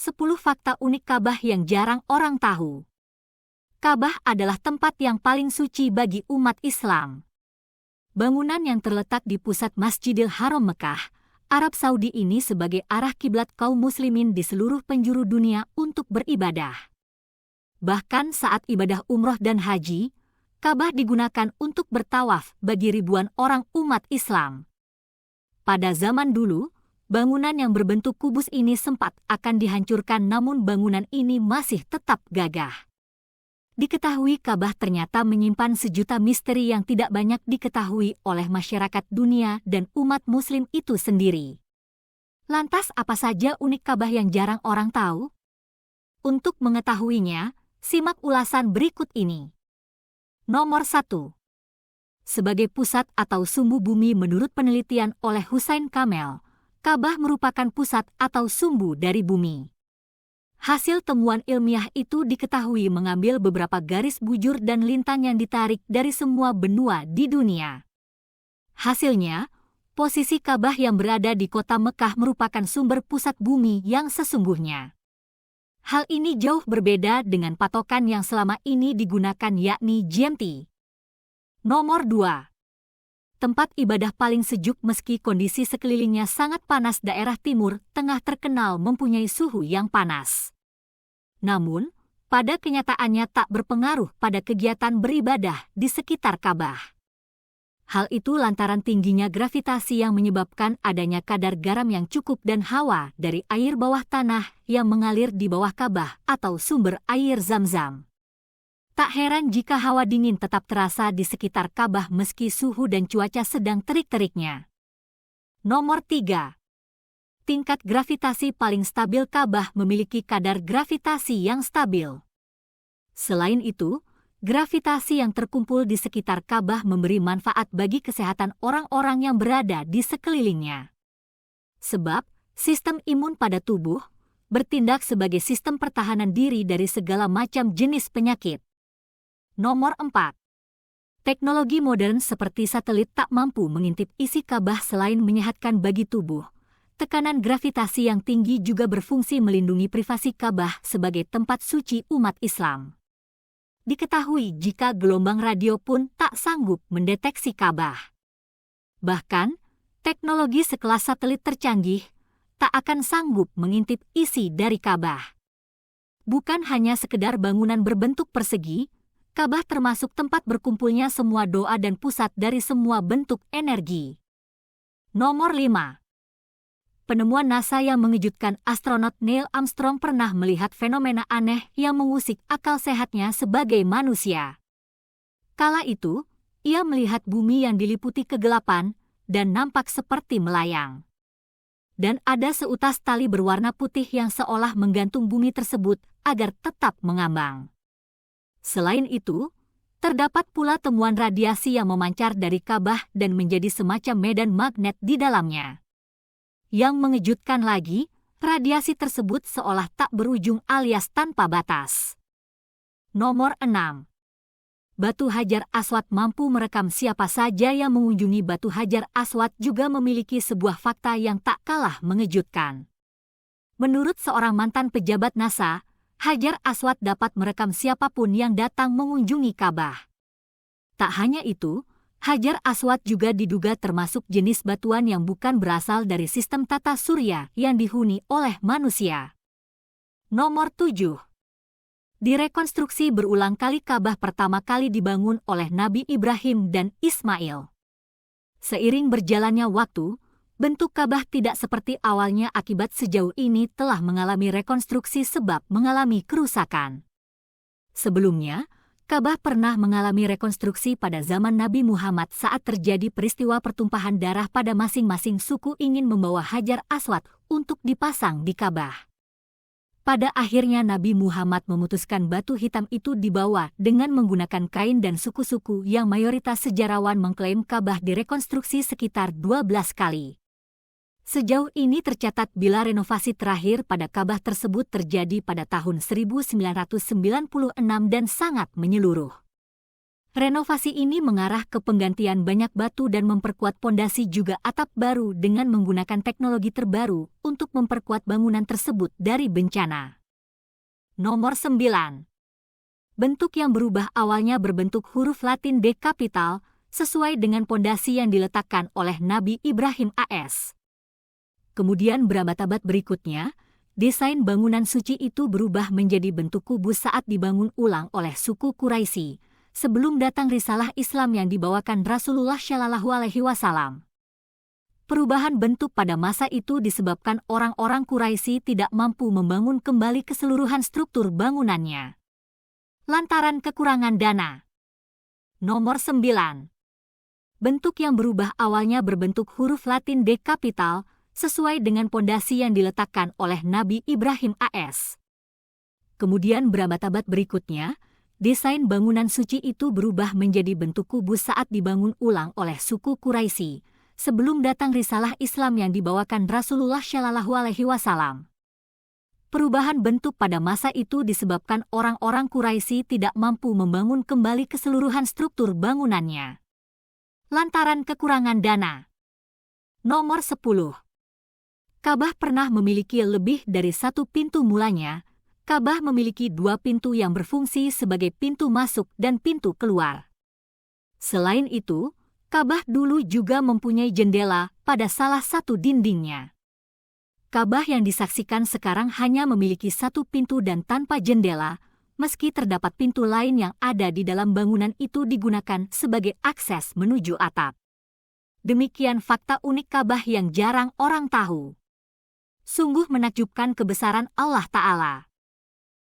10 fakta unik Ka'bah yang jarang orang tahu. Ka'bah adalah tempat yang paling suci bagi umat Islam. Bangunan yang terletak di pusat Masjidil Haram Mekah, Arab Saudi ini sebagai arah kiblat kaum muslimin di seluruh penjuru dunia untuk beribadah. Bahkan saat ibadah umroh dan haji, Ka'bah digunakan untuk bertawaf bagi ribuan orang umat Islam. Pada zaman dulu, bangunan yang berbentuk kubus ini sempat akan dihancurkan, namun bangunan ini masih tetap gagah. Diketahui Ka'bah ternyata menyimpan sejuta misteri yang tidak banyak diketahui oleh masyarakat dunia dan umat muslim itu sendiri. Lantas apa saja unik Ka'bah yang jarang orang tahu? Untuk mengetahuinya, simak ulasan berikut ini. Nomor 1. Sebagai pusat atau sumbu bumi menurut penelitian oleh Hussein Kamel, Ka'bah merupakan pusat atau sumbu dari bumi. Hasil temuan ilmiah itu diketahui mengambil beberapa garis bujur dan lintang yang ditarik dari semua benua di dunia. Hasilnya, posisi Ka'bah yang berada di kota Mekah merupakan sumber pusat bumi yang sesungguhnya. Hal ini jauh berbeda dengan patokan yang selama ini digunakan, yakni GMT. Nomor 2. Tempat ibadah paling sejuk meski kondisi sekelilingnya sangat panas. Daerah Timur Tengah terkenal mempunyai suhu yang panas. Namun, pada kenyataannya tak berpengaruh pada kegiatan beribadah di sekitar Ka'bah. Hal itu lantaran tingginya gravitasi yang menyebabkan adanya kadar garam yang cukup dan hawa dari air bawah tanah yang mengalir di bawah Ka'bah atau sumber air Zam-Zam. Tak heran jika hawa dingin tetap terasa di sekitar Ka'bah meski suhu dan cuaca sedang terik-teriknya. Nomor 3. Tingkat gravitasi paling stabil. Ka'bah memiliki kadar gravitasi yang stabil. Selain itu, gravitasi yang terkumpul di sekitar Ka'bah memberi manfaat bagi kesehatan orang-orang yang berada di sekelilingnya. Sebab, sistem imun pada tubuh bertindak sebagai sistem pertahanan diri dari segala macam jenis penyakit. Nomor 4. Teknologi modern seperti satelit tak mampu mengintip isi Ka'bah. Selain menyehatkan bagi tubuh, tekanan gravitasi yang tinggi juga berfungsi melindungi privasi Ka'bah sebagai tempat suci umat Islam. Diketahui jika gelombang radio pun tak sanggup mendeteksi Ka'bah. Bahkan, teknologi sekelas satelit tercanggih tak akan sanggup mengintip isi dari Ka'bah. Bukan hanya sekedar bangunan berbentuk persegi, Ka'bah termasuk tempat berkumpulnya semua doa dan pusat dari semua bentuk energi. Nomor 5. Penemuan NASA yang mengejutkan. Astronot Neil Armstrong pernah melihat fenomena aneh yang mengusik akal sehatnya sebagai manusia. Kala itu, ia melihat bumi yang diliputi kegelapan dan nampak seperti melayang. Dan ada seutas tali berwarna putih yang seolah menggantung bumi tersebut agar tetap mengambang. Selain itu, terdapat pula temuan radiasi yang memancar dari Ka'bah dan menjadi semacam medan magnet di dalamnya. Yang mengejutkan lagi, radiasi tersebut seolah tak berujung alias tanpa batas. Nomor 6. Batu Hajar Aswad mampu merekam siapa saja yang mengunjungi Batu Hajar Aswad juga memiliki sebuah fakta yang tak kalah mengejutkan. Menurut seorang mantan pejabat NASA, Hajar Aswad dapat merekam siapapun yang datang mengunjungi Ka'bah. Tak hanya itu, Hajar Aswad juga diduga termasuk jenis batuan yang bukan berasal dari sistem tata surya yang dihuni oleh manusia. Nomor 7. Direkonstruksi berulang kali. Ka'bah pertama kali dibangun oleh Nabi Ibrahim dan Ismail. Seiring berjalannya waktu, bentuk Ka'bah tidak seperti awalnya. Akibat sejauh ini telah mengalami rekonstruksi sebab mengalami kerusakan. Sebelumnya, Ka'bah pernah mengalami rekonstruksi pada zaman Nabi Muhammad saat terjadi peristiwa pertumpahan darah pada masing-masing suku ingin membawa Hajar Aswad untuk dipasang di Ka'bah. Pada akhirnya Nabi Muhammad memutuskan batu hitam itu dibawa dengan menggunakan kain dan suku-suku yang mayoritas sejarawan mengklaim Ka'bah direkonstruksi sekitar 12 kali. Sejauh ini tercatat bila renovasi terakhir pada Ka'bah tersebut terjadi pada tahun 1996 dan sangat menyeluruh. Renovasi ini mengarah ke penggantian banyak batu dan memperkuat pondasi juga atap baru dengan menggunakan teknologi terbaru untuk memperkuat bangunan tersebut dari bencana. Nomor 9. Bentuk yang berubah awalnya berbentuk huruf Latin D kapital, sesuai dengan pondasi yang diletakkan oleh Nabi Ibrahim AS. Kemudian berabad-abad berikutnya, desain bangunan suci itu berubah menjadi bentuk kubus saat dibangun ulang oleh suku Quraisy, sebelum datang risalah Islam yang dibawakan Rasulullah Shallallahu Alaihi Wasallam. Perubahan bentuk pada masa itu disebabkan orang-orang Quraisy tidak mampu membangun kembali keseluruhan struktur bangunannya lantaran kekurangan dana. Nomor 9. Bentuk yang berubah awalnya berbentuk huruf Latin D kapital, sesuai dengan pondasi yang diletakkan oleh Nabi Ibrahim AS. Kemudian berabad-abad berikutnya, desain bangunan suci itu berubah menjadi bentuk kubus saat dibangun ulang oleh suku Quraisy, sebelum datang risalah Islam yang dibawakan Rasulullah Shallallahu Alaihi Wasallam. Perubahan bentuk pada masa itu disebabkan orang-orang Quraisy tidak mampu membangun kembali keseluruhan struktur bangunannya lantaran kekurangan dana. Nomor 10. Ka'bah pernah memiliki lebih dari satu pintu mulanya. Ka'bah memiliki dua pintu yang berfungsi sebagai pintu masuk dan pintu keluar. Selain itu, Ka'bah dulu juga mempunyai jendela pada salah satu dindingnya. Ka'bah yang disaksikan sekarang hanya memiliki satu pintu dan tanpa jendela, meski terdapat pintu lain yang ada di dalam bangunan itu digunakan sebagai akses menuju atap. Demikian fakta unik Ka'bah yang jarang orang tahu. Sungguh menakjubkan kebesaran Allah Ta'ala.